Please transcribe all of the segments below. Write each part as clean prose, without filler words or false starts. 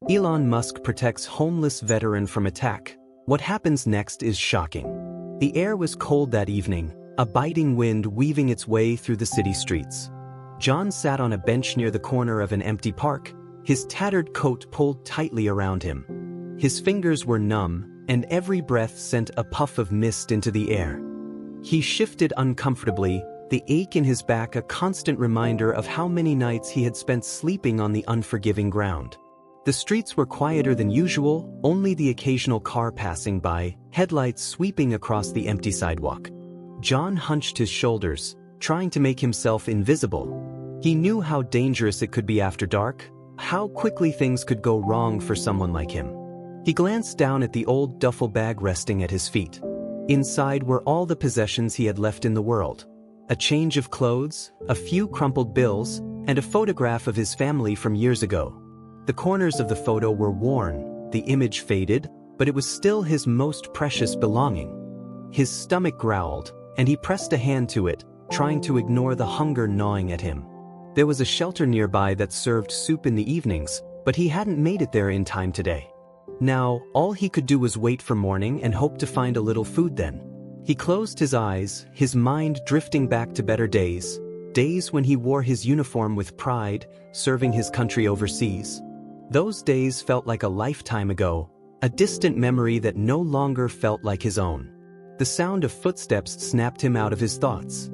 Elon Musk protects homeless veteran from attack. What happens next is shocking. The air was cold that evening, a biting wind weaving its way through the city streets. John sat on a bench near the corner of an empty park, his tattered coat pulled tightly around him. His fingers were numb, and every breath sent a puff of mist into the air. He shifted uncomfortably, the ache in his back a constant reminder of how many nights he had spent sleeping on the unforgiving ground. The streets were quieter than usual, only the occasional car passing by, headlights sweeping across the empty sidewalk. John hunched his shoulders, trying to make himself invisible. He knew how dangerous it could be after dark, how quickly things could go wrong for someone like him. He glanced down at the old duffel bag resting at his feet. Inside were all the possessions he had left in the world. A change of clothes, a few crumpled bills, and a photograph of his family from years ago. The corners of the photo were worn, the image faded, but it was still his most precious belonging. His stomach growled, and he pressed a hand to it, trying to ignore the hunger gnawing at him. There was a shelter nearby that served soup in the evenings, but he hadn't made it there in time today. Now, all he could do was wait for morning and hope to find a little food then. He closed his eyes, his mind drifting back to better days, days when he wore his uniform with pride, serving his country overseas. Those days felt like a lifetime ago, a distant memory that no longer felt like his own. The sound of footsteps snapped him out of his thoughts.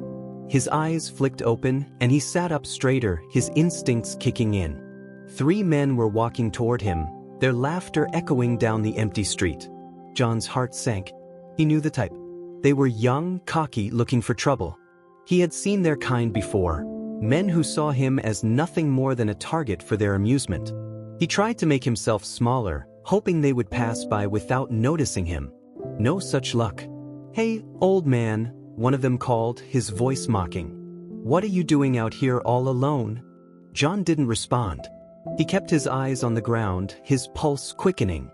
His eyes flicked open, and he sat up straighter, his instincts kicking in. 3 men were walking toward him, their laughter echoing down the empty street. John's heart sank. He knew the type. They were young, cocky, looking for trouble. He had seen their kind before, men who saw him as nothing more than a target for their amusement. He tried to make himself smaller, hoping they would pass by without noticing him. No such luck. "Hey, old man," one of them called, his voice mocking. "What are you doing out here all alone?" John didn't respond. He kept his eyes on the ground, his pulse quickening.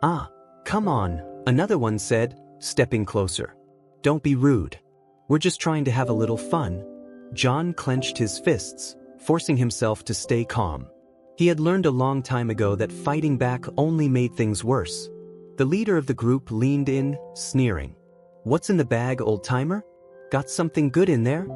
"Ah, come on," another one said, stepping closer. "Don't be rude. We're just trying to have a little fun." John clenched his fists, forcing himself to stay calm. He had learned a long time ago that fighting back only made things worse. The leader of the group leaned in, sneering. "What's in the bag, old-timer? Got something good in there?"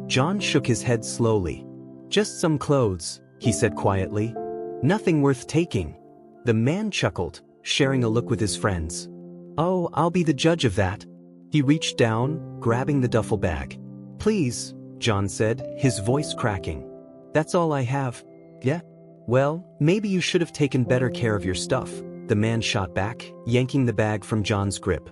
John shook his head slowly. "Just some clothes," he said quietly. "Nothing worth taking." The man chuckled, sharing a look with his friends. "Oh, I'll be the judge of that." He reached down, grabbing the duffel bag. "Please," John said, his voice cracking. "That's all I have." "Yeah? Well, maybe you should have taken better care of your stuff," the man shot back, yanking the bag from John's grip.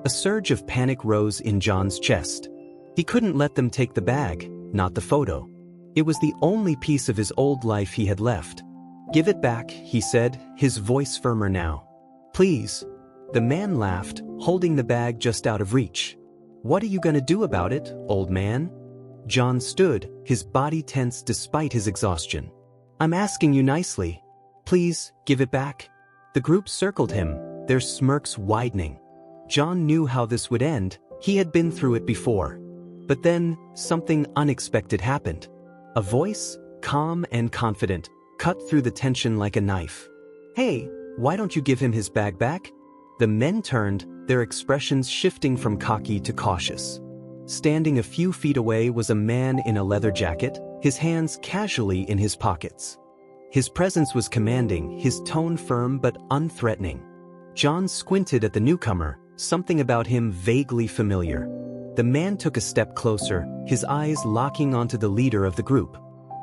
A surge of panic rose in John's chest. He couldn't let them take the bag, not the photo. It was the only piece of his old life he had left. "Give it back," he said, his voice firmer now. "Please." The man laughed, holding the bag just out of reach. "What are you gonna do about it, old man?" John stood, his body tense despite his exhaustion. "I'm asking you nicely. Please, give it back." The group circled him, their smirks widening. John knew how this would end, he had been through it before. But then, something unexpected happened. A voice, calm and confident, cut through the tension like a knife. "Hey, why don't you give him his bag back?" The men turned, their expressions shifting from cocky to cautious. Standing a few feet away was a man in a leather jacket, his hands casually in his pockets. His presence was commanding, his tone firm but unthreatening. John squinted at the newcomer, something about him vaguely familiar. The man took a step closer, his eyes locking onto the leader of the group.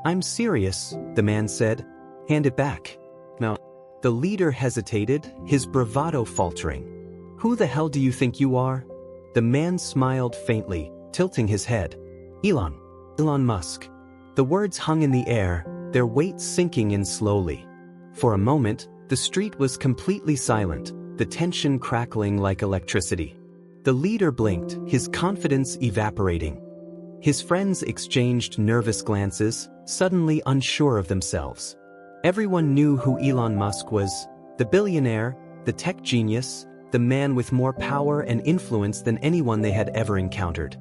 "I'm serious," the man said. "Hand it back." "No." The leader hesitated, his bravado faltering. "Who the hell do you think you are?" The man smiled faintly, tilting his head. Elon Musk." The words hung in the air, their weight sinking in slowly. For a moment, the street was completely silent, the tension crackling like electricity. The leader blinked, his confidence evaporating. His friends exchanged nervous glances, suddenly unsure of themselves. Everyone knew who Elon Musk was, the billionaire, the tech genius, the man with more power and influence than anyone they had ever encountered.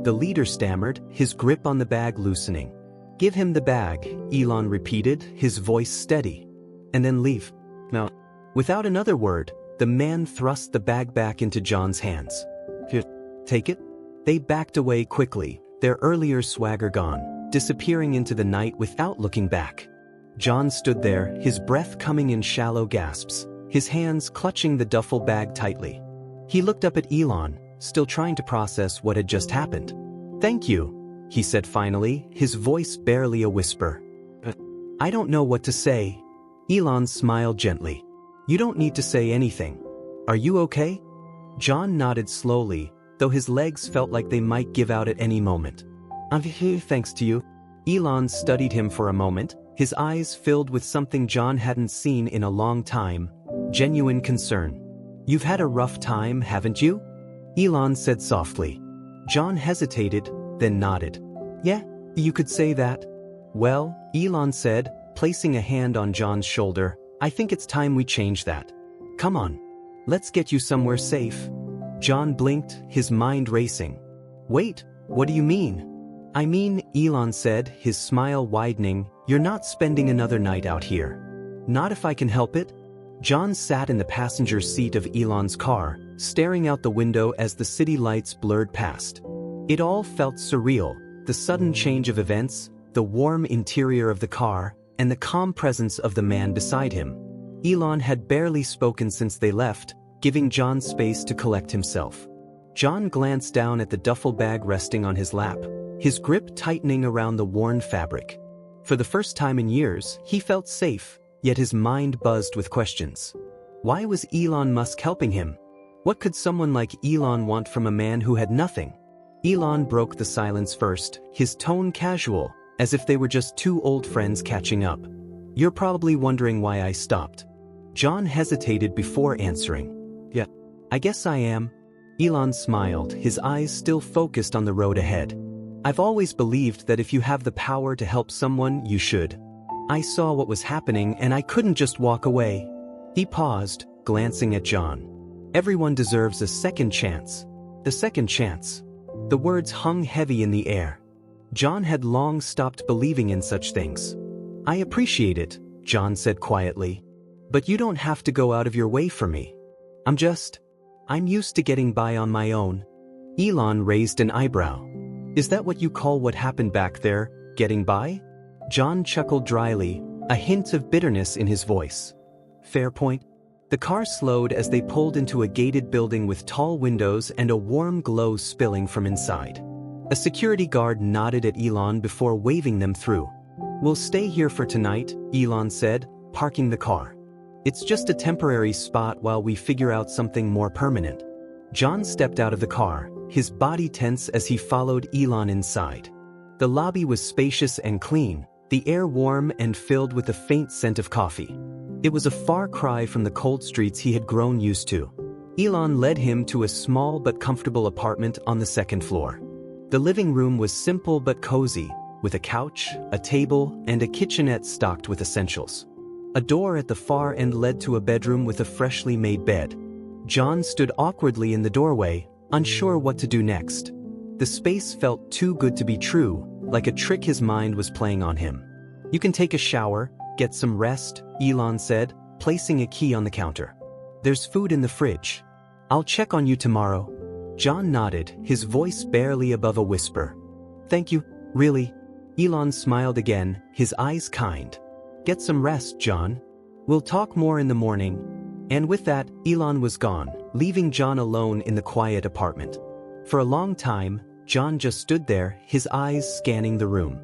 The leader stammered, his grip on the bag loosening. "Give him the bag," Elon repeated, his voice steady. and then leave. No. Without another word, the man thrust the bag back into John's hands. Here, take it? They backed away quickly, their earlier swagger gone, disappearing into the night without looking back. John stood there, his breath coming in shallow gasps, his hands clutching the duffel bag tightly. He looked up at Elon, still trying to process what had just happened. "Thank you," he said finally, his voice barely a whisper. "I don't know what to say." Elon smiled gently. "You don't need to say anything. Are you okay?" John nodded slowly, though his legs felt like they might give out at any moment. "I'm here thanks to you." Elon studied him for a moment, his eyes filled with something John hadn't seen in a long time, genuine concern. "You've had a rough time, haven't you?" Elon said softly. John hesitated, then nodded. "Yeah, you could say that." "Well," Elon said, placing a hand on John's shoulder, "I think it's time we change that. Come on. Let's get you somewhere safe." John blinked, his mind racing. "Wait, what do you mean?" "I mean," Elon said, his smile widening, "you're not spending another night out here. Not if I can help it." John sat in the passenger seat of Elon's car, staring out the window as the city lights blurred past. It all felt surreal, the sudden change of events, the warm interior of the car, and the calm presence of the man beside him. Elon had barely spoken since they left, giving John space to collect himself. John glanced down at the duffel bag resting on his lap, his grip tightening around the worn fabric. For the first time in years, he felt safe, yet his mind buzzed with questions. Why was Elon Musk helping him? What could someone like Elon want from a man who had nothing? Elon broke the silence first, his tone casual, as if they were just two old friends catching up. "You're probably wondering why I stopped." John hesitated before answering. "Yeah, I guess I am." Elon smiled, his eyes still focused on the road ahead. "I've always believed that if you have the power to help someone, you should. I saw what was happening and I couldn't just walk away." He paused, glancing at John. "Everyone deserves a second chance. The second chance." The words hung heavy in the air. John had long stopped believing in such things. "I appreciate it," John said quietly. "But you don't have to go out of your way for me. I'm used to getting by on my own." Elon raised an eyebrow. "Is that what you call what happened back there, getting by?" John chuckled dryly, a hint of bitterness in his voice. "Fair point." The car slowed as they pulled into a gated building with tall windows and a warm glow spilling from inside. A security guard nodded at Elon before waving them through. "We'll stay here for tonight," Elon said, parking the car. "It's just a temporary spot while we figure out something more permanent." John stepped out of the car, his body tense as he followed Elon inside. The lobby was spacious and clean, the air warm and filled with a faint scent of coffee. It was a far cry from the cold streets he had grown used to. Elon led him to a small but comfortable apartment on the second floor. The living room was simple but cozy, with a couch, a table, and a kitchenette stocked with essentials. A door at the far end led to a bedroom with a freshly made bed. John stood awkwardly in the doorway, unsure what to do next. The space felt too good to be true, like a trick his mind was playing on him. "You can take a shower, get some rest," Elon said, placing a key on the counter. "There's food in the fridge. I'll check on you tomorrow." John nodded, his voice barely above a whisper. "Thank you, really." Elon smiled again, his eyes kind. "Get some rest, John. We'll talk more in the morning." And with that, Elon was gone, leaving John alone in the quiet apartment. For a long time, John just stood there, his eyes scanning the room.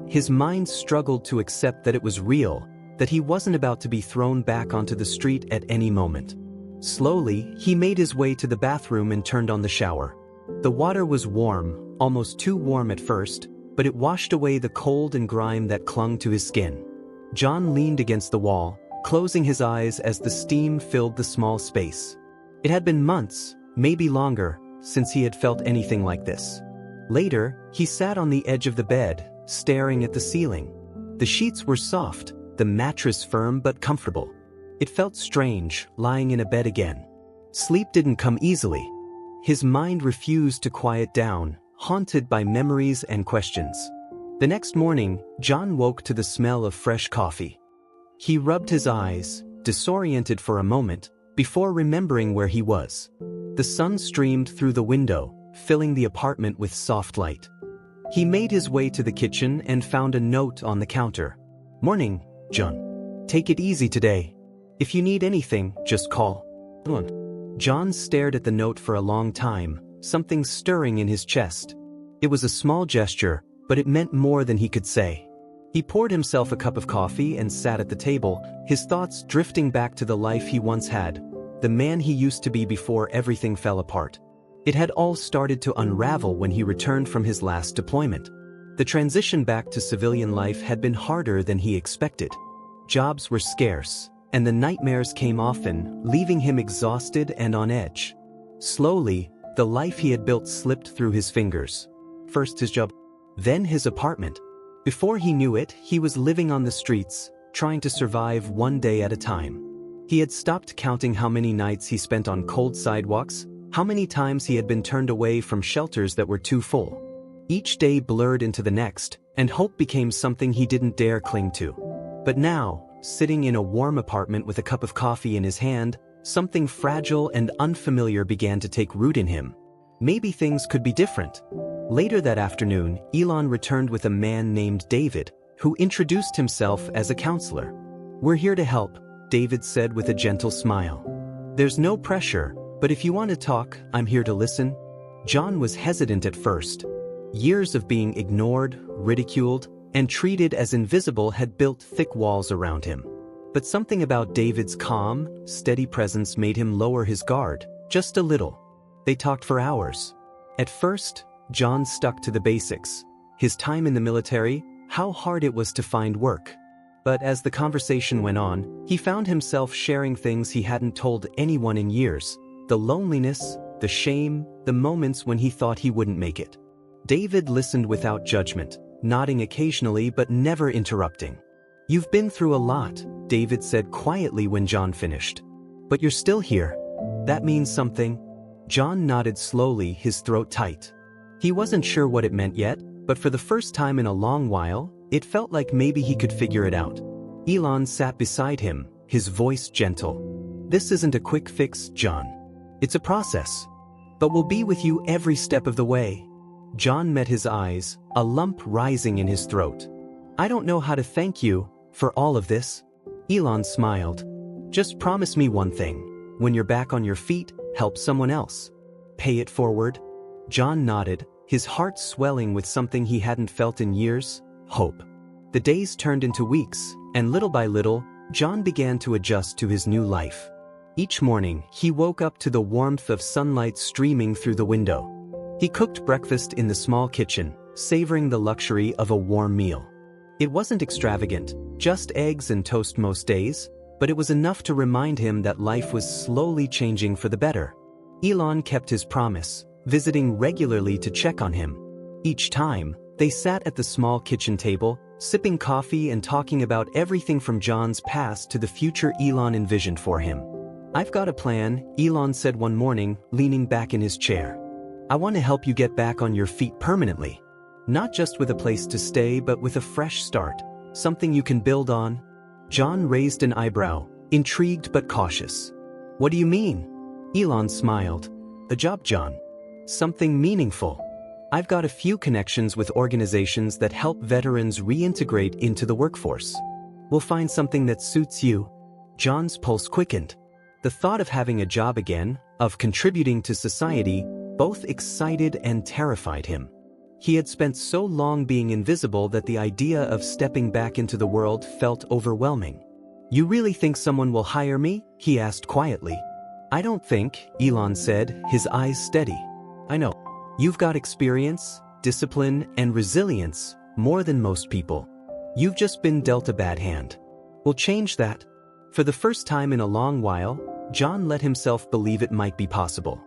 His mind struggled to accept that it was real, that he wasn't about to be thrown back onto the street at any moment. Slowly, he made his way to the bathroom and turned on the shower. The water was warm, almost too warm at first, but it washed away the cold and grime that clung to his skin. John leaned against the wall, closing his eyes as the steam filled the small space. It had been months, maybe longer, since he had felt anything like this. Later, he sat on the edge of the bed, staring at the ceiling. The sheets were soft, the mattress firm but comfortable. It felt strange, lying in a bed again. Sleep didn't come easily. His mind refused to quiet down, haunted by memories and questions. The next morning, John woke to the smell of fresh coffee. He rubbed his eyes, disoriented for a moment, before remembering where he was. The sun streamed through the window, filling the apartment with soft light. He made his way to the kitchen and found a note on the counter. "Morning, John. Take it easy today. If you need anything, just call." John stared at the note for a long time, something stirring in his chest. It was a small gesture, but it meant more than he could say. He poured himself a cup of coffee and sat at the table, his thoughts drifting back to the life he once had, the man he used to be before everything fell apart. It had all started to unravel when he returned from his last deployment. The transition back to civilian life had been harder than he expected. Jobs were scarce, and the nightmares came often, leaving him exhausted and on edge. Slowly, the life he had built slipped through his fingers. First his job, then his apartment. Before he knew it, he was living on the streets, trying to survive one day at a time. He had stopped counting how many nights he spent on cold sidewalks, how many times he had been turned away from shelters that were too full. Each day blurred into the next, and hope became something he didn't dare cling to. But now, sitting in a warm apartment with a cup of coffee in his hand, something fragile and unfamiliar began to take root in him. Maybe things could be different. Later that afternoon, Elon returned with a man named David, who introduced himself as a counselor. "We're here to help," David said with a gentle smile. "There's no pressure, but if you want to talk, I'm here to listen." John was hesitant at first. Years of being ignored, ridiculed, and treated as invisible had built thick walls around him. But something about David's calm, steady presence made him lower his guard, just a little. They talked for hours. At first, John stuck to the basics. His time in the military, how hard it was to find work. But as the conversation went on, he found himself sharing things he hadn't told anyone in years. The loneliness, the shame, the moments when he thought he wouldn't make it. David listened without judgment, nodding occasionally but never interrupting. "You've been through a lot," David said quietly when John finished. "But you're still here. That means something." John nodded slowly, his throat tight. He wasn't sure what it meant yet, but for the first time in a long while, it felt like maybe he could figure it out. Elon sat beside him, his voice gentle. "This isn't a quick fix, John. It's a process. But we'll be with you every step of the way." John met his eyes, a lump rising in his throat. "I don't know how to thank you for all of this." Elon smiled. "Just promise me one thing. When you're back on your feet, help someone else. Pay it forward." John nodded, his heart swelling with something he hadn't felt in years, hope. The days turned into weeks, and little by little, John began to adjust to his new life. Each morning, he woke up to the warmth of sunlight streaming through the window. He cooked breakfast in the small kitchen, savoring the luxury of a warm meal. It wasn't extravagant, just eggs and toast most days, but it was enough to remind him that life was slowly changing for the better. Elon kept his promise, visiting regularly to check on him. Each time, they sat at the small kitchen table, sipping coffee and talking about everything from John's past to the future Elon envisioned for him. "I've got a plan," Elon said one morning, leaning back in his chair. "I want to help you get back on your feet permanently. Not just with a place to stay, but with a fresh start, something you can build on." John raised an eyebrow, intrigued but cautious. "What do you mean?" Elon smiled. "A job, John. Something meaningful. I've got a few connections with organizations that help veterans reintegrate into the workforce. We'll find something that suits you." John's pulse quickened. The thought of having a job again, of contributing to society, both excited and terrified him. He had spent so long being invisible that the idea of stepping back into the world felt overwhelming. "You really think someone will hire me?" he asked quietly. "I don't think," Elon said, his eyes steady. "I know. You've got experience, discipline, and resilience, more than most people. You've just been dealt a bad hand. We'll change that." For the first time in a long while, John let himself believe it might be possible.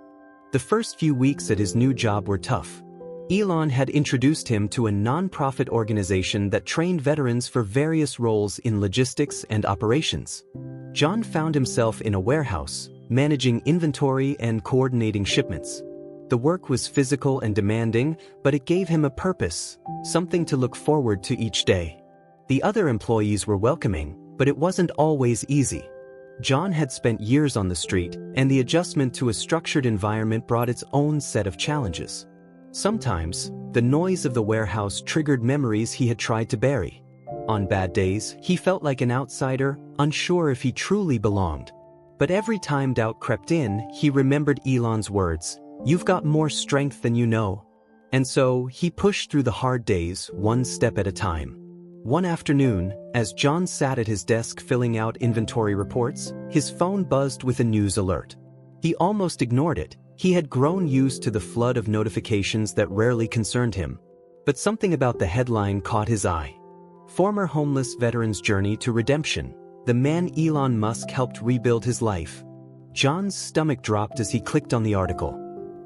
The first few weeks at his new job were tough. Elon had introduced him to a non-profit organization that trained veterans for various roles in logistics and operations. John found himself in a warehouse, managing inventory and coordinating shipments. The work was physical and demanding, but it gave him a purpose, something to look forward to each day. The other employees were welcoming, But it wasn't always easy. John had spent years on the street, and the adjustment to a structured environment brought its own set of challenges. Sometimes, the noise of the warehouse triggered memories he had tried to bury. On bad days, he felt like an outsider, unsure if he truly belonged. But every time doubt crept in, he remembered Elon's words, "You've got more strength than you know." And so, he pushed through the hard days, one step at a time. One afternoon, as John sat at his desk filling out inventory reports, his phone buzzed with a news alert. He almost ignored it. He had grown used to the flood of notifications that rarely concerned him. But something about the headline caught his eye. Former homeless veteran's journey to redemption. The man Elon Musk helped rebuild his life. John's stomach dropped as he clicked on the article.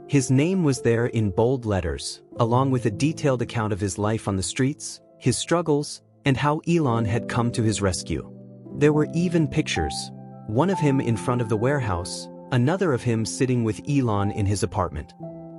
His name was there in bold letters, along with a detailed account of his life on the streets, his struggles, and how Elon had come to his rescue. There were even pictures, one of him in front of the warehouse, another of him sitting with Elon in his apartment.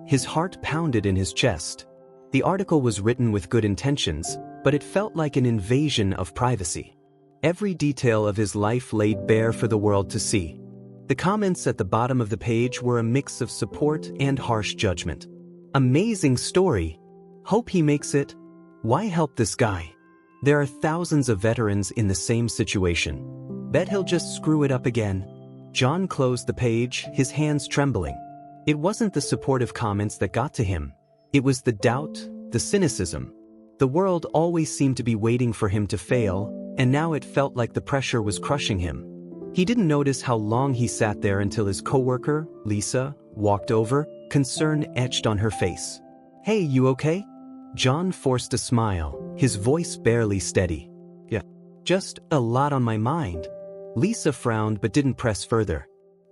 His heart pounded in his chest. The article was written with good intentions, but it felt like an invasion of privacy. Every detail of his life laid bare for the world to see. The comments at the bottom of the page were a mix of support and harsh judgment. "Amazing story. Hope he makes it. Why help this guy? There are thousands of veterans in the same situation. Bet he'll just screw it up again." John closed the page, his hands trembling. It wasn't the supportive comments that got to him. It was the doubt, the cynicism. The world always seemed to be waiting for him to fail, and now it felt like the pressure was crushing him. He didn't notice how long he sat there until his coworker, Lisa, walked over, concern etched on her face. "Hey, you okay?" John forced a smile, his voice barely steady. "Yeah, just a lot on my mind." Lisa frowned but didn't press further.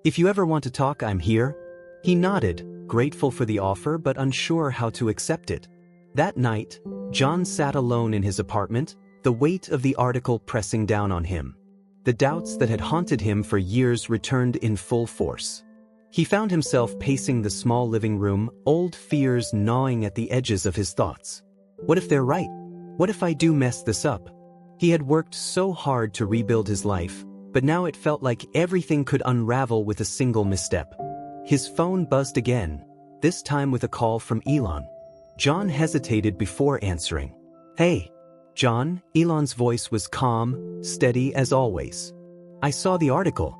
"If you ever want to talk, I'm here." He nodded, grateful for the offer but unsure how to accept it. That night, John sat alone in his apartment, the weight of the article pressing down on him. The doubts that had haunted him for years returned in full force. He found himself pacing the small living room, old fears gnawing at the edges of his thoughts. What if they're right? What if I do mess this up? He had worked so hard to rebuild his life, but now it felt like everything could unravel with a single misstep. His phone buzzed again, this time with a call from Elon. John hesitated before answering. "Hey, John," Elon's voice was calm, steady as always. "I saw the article.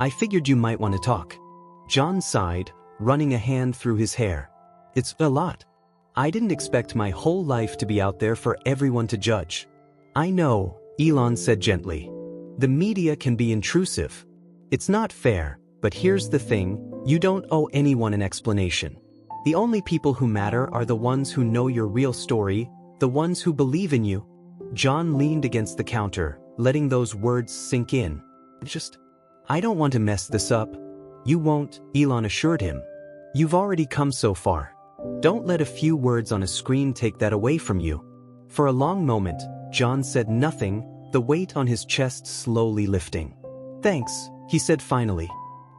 I figured you might want to talk." John sighed, running a hand through his hair. "It's a lot. I didn't expect my whole life to be out there for everyone to judge." "I know," Elon said gently. "The media can be intrusive. It's not fair, but here's the thing, you don't owe anyone an explanation. The only people who matter are the ones who know your real story, the ones who believe in you." John leaned against the counter, letting those words sink in. "I don't want to mess this up." "You won't," Elon assured him. "You've already come so far. Don't let a few words on a screen take that away from you." For a long moment, John said nothing, the weight on his chest slowly lifting. "Thanks," he said finally.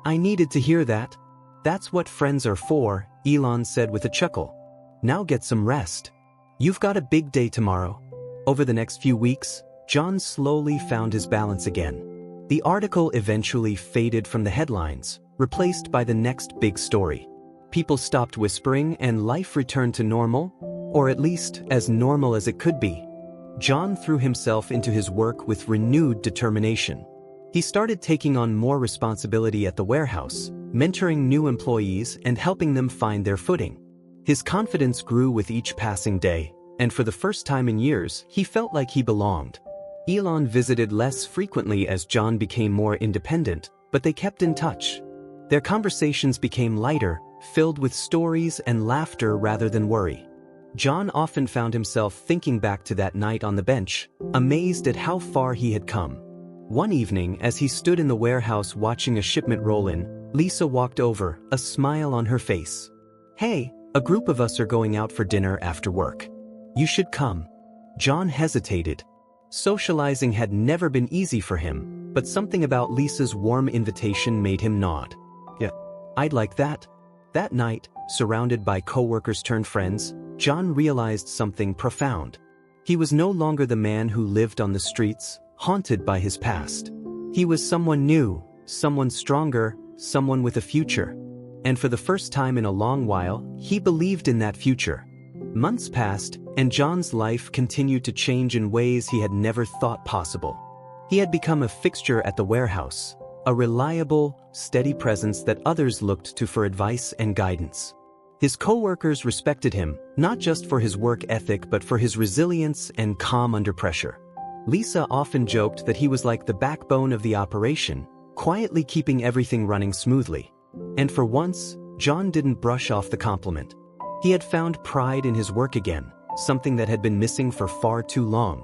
"I needed to hear that. That's what friends are for," Elon said with a chuckle. "Now get some rest. You've got a big day tomorrow." Over the next few weeks, John slowly found his balance again. The article eventually faded from the headlines, replaced by the next big story. People stopped whispering and life returned to normal, or at least as normal as it could be. John threw himself into his work with renewed determination. He started taking on more responsibility at the warehouse, mentoring new employees and helping them find their footing. His confidence grew with each passing day, and for the first time in years, he felt like he belonged. Elon visited less frequently as John became more independent, but they kept in touch. Their conversations became lighter, filled with stories and laughter rather than worry. John often found himself thinking back to that night on the bench, amazed at how far he had come. One evening, as he stood in the warehouse watching a shipment roll in, Lisa walked over, a smile on her face. "Hey, a group of us are going out for dinner after work. You should come." John hesitated. Socializing had never been easy for him, but something about Lisa's warm invitation made him nod. "Yeah, I'd like that." That night, surrounded by coworkers turned friends, John realized something profound. He was no longer the man who lived on the streets, haunted by his past. He was someone new, someone stronger, someone with a future. And for the first time in a long while, he believed in that future. Months passed, and John's life continued to change in ways he had never thought possible. He had become a fixture at the warehouse, a reliable, steady presence that others looked to for advice and guidance. His co-workers respected him, not just for his work ethic but for his resilience and calm under pressure. Lisa often joked that he was like the backbone of the operation, quietly keeping everything running smoothly. And for once, John didn't brush off the compliment. He had found pride in his work again, something that had been missing for far too long.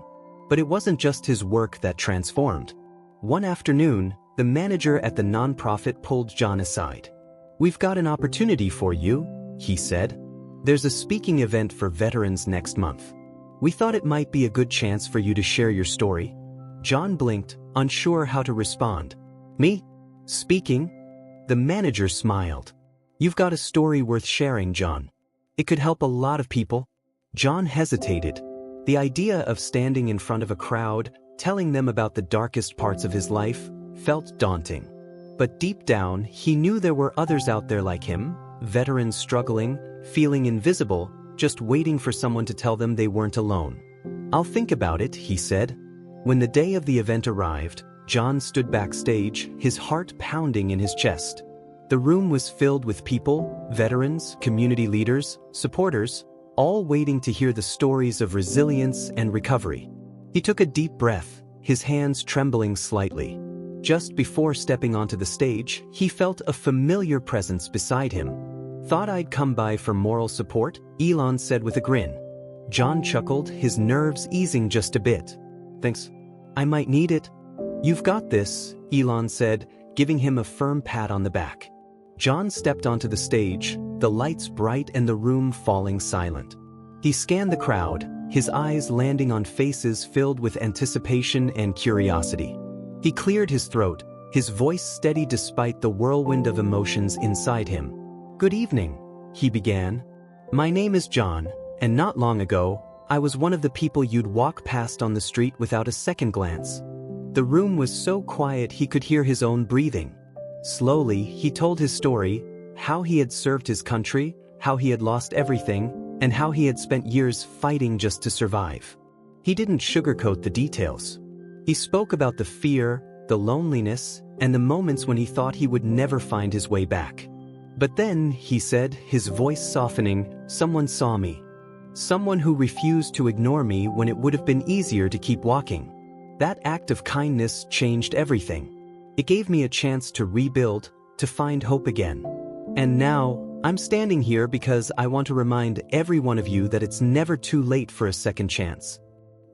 But it wasn't just his work that transformed. One afternoon, the manager at the nonprofit pulled John aside. "We've got an opportunity for you," he said. "There's a speaking event for veterans next month. We thought it might be a good chance for you to share your story." John blinked, unsure how to respond. "Me? Speaking?" The manager smiled. "You've got a story worth sharing, John. It could help a lot of people." John hesitated. The idea of standing in front of a crowd, telling them about the darkest parts of his life, felt daunting. But deep down, he knew there were others out there like him, veterans struggling, feeling invisible, just waiting for someone to tell them they weren't alone. "I'll think about it," he said. When the day of the event arrived, John stood backstage, his heart pounding in his chest. The room was filled with people, veterans, community leaders, supporters, all waiting to hear the stories of resilience and recovery. He took a deep breath, his hands trembling slightly. Just before stepping onto the stage, he felt a familiar presence beside him. "Thought I'd come by for moral support," Elon said with a grin. John chuckled, his nerves easing just a bit. "Thanks. I might need it." "You've got this," Elon said, giving him a firm pat on the back. John stepped onto the stage, the lights bright and the room falling silent. He scanned the crowd, his eyes landing on faces filled with anticipation and curiosity. He cleared his throat, his voice steady despite the whirlwind of emotions inside him. "Good evening," he began. "My name is John, and not long ago, I was one of the people you'd walk past on the street without a second glance." The room was so quiet he could hear his own breathing. Slowly, he told his story, how he had served his country, how he had lost everything, and how he had spent years fighting just to survive. He didn't sugarcoat the details. He spoke about the fear, the loneliness, and the moments when he thought he would never find his way back. "But then," he said, his voice softening, "someone saw me. Someone who refused to ignore me when it would have been easier to keep walking. That act of kindness changed everything. It gave me a chance to rebuild, to find hope again. And now, I'm standing here because I want to remind every one of you that it's never too late for a second chance."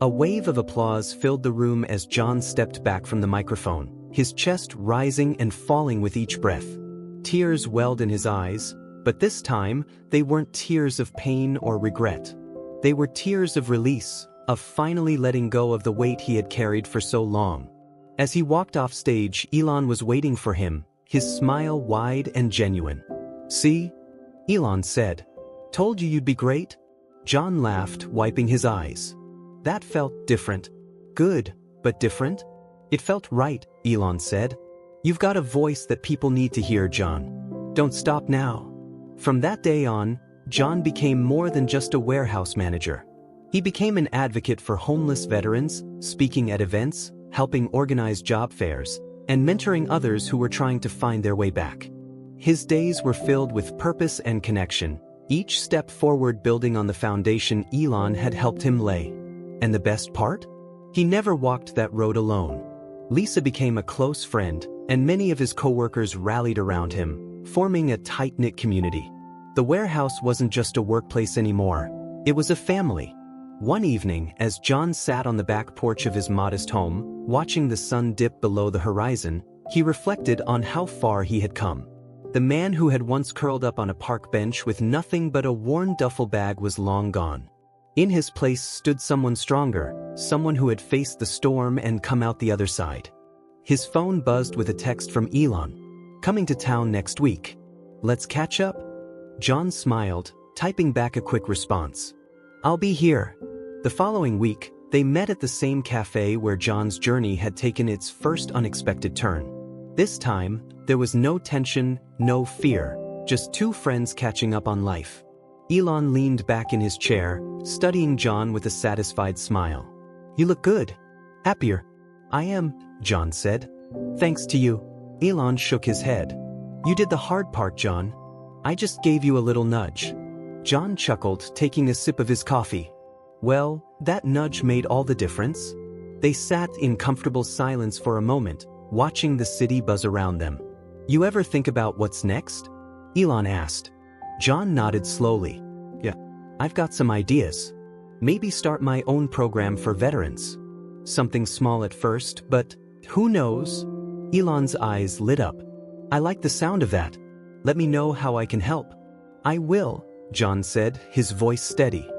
A wave of applause filled the room as John stepped back from the microphone, his chest rising and falling with each breath. Tears welled in his eyes, but this time, they weren't tears of pain or regret. They were tears of release, of finally letting go of the weight he had carried for so long. As he walked off stage, Elon was waiting for him, his smile wide and genuine. "See?" Elon said. "Told you you'd be great?" John laughed, wiping his eyes. That felt different. Good, but different? "It felt right," Elon said. "You've got a voice that people need to hear, John. Don't stop now." From that day on, John became more than just a warehouse manager. He became an advocate for homeless veterans, speaking at events, helping organize job fairs, and mentoring others who were trying to find their way back. His days were filled with purpose and connection, each step forward building on the foundation Elon had helped him lay. And the best part? He never walked that road alone. Lisa became a close friend, and many of his co-workers rallied around him, forming a tight-knit community. The warehouse wasn't just a workplace anymore. It was a family. One evening, as John sat on the back porch of his modest home, watching the sun dip below the horizon, he reflected on how far he had come. The man who had once curled up on a park bench with nothing but a worn duffel bag was long gone. In his place stood someone stronger, someone who had faced the storm and come out the other side. His phone buzzed with a text from Elon. "Coming to town next week. Let's catch up?" John smiled, typing back a quick response. "I'll be here." The following week, They met at the same cafe where John's journey had taken its first unexpected turn. This time, there was no tension, no fear, just two friends catching up on life. Elon leaned back in his chair, studying John with a satisfied smile. "You look good. Happier." "I am," John said. "Thanks to you." Elon shook his head. "You did the hard part, John. I just gave you a little nudge." John chuckled, taking a sip of his coffee. Well, that nudge made all the difference. They sat in comfortable silence for a moment, watching the city buzz around them. "You ever think about what's next?" Elon asked. John nodded slowly. "Yeah, I've got some ideas. Maybe start my own program for veterans. Something small at first, but who knows?" Elon's eyes lit up. "I like the sound of that. Let me know how I can help." "I will," John said, his voice steady.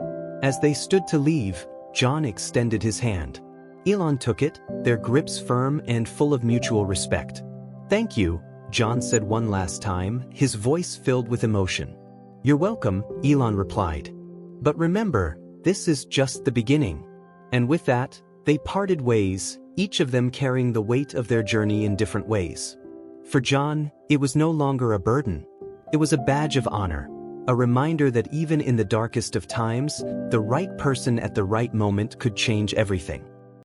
As they stood to leave, John extended his hand. Elon took it, their grips firm and full of mutual respect. "Thank you," John said one last time, his voice filled with emotion. "You're welcome," Elon replied. "But remember, this is just the beginning." And with that, they parted ways, each of them carrying the weight of their journey in different ways. For John, it was no longer a burden. It was a badge of honor, a reminder that even in the darkest of times, the right person at the right moment could change everything.